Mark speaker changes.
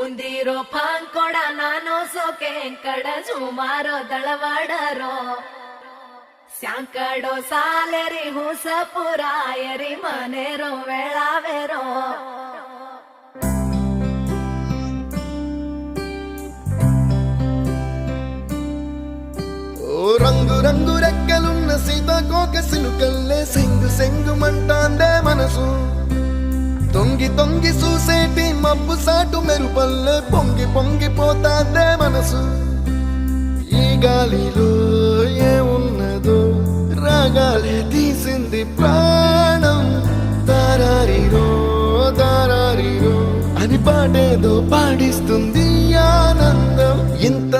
Speaker 1: ಬೂಂದಿರೋ ಪಾಂಕೊಡ ನಾನು ಸೋಕೆ ಕಡ ಸುಮಾರೋ ದಳವಾಡರೋ ಸ್ಯಾಂಕಡೋ ಸಾಲೆರಿ ಹೂಸ ಪುರಾಯರಿ ಮನೆರೋ ವೇಳಾವೆರೋ
Speaker 2: రంగు రంగు రెక్కలున్న సీతాకోక సిలుకల్లే సెంగు సెంగుమంటాందే మనసు తొంగి తొంగి చూసేటి మబ్బు సాటు మెరుపల్లే పొంగి పొంగిపోతాందే మనసు ఈ గాలిలో ఏమున్నదో రాగాలే తీసింది ప్రాణం దారారిరో దారారిరో అని పాడేదో పాడిస్తుంది ఆనందం ఇంత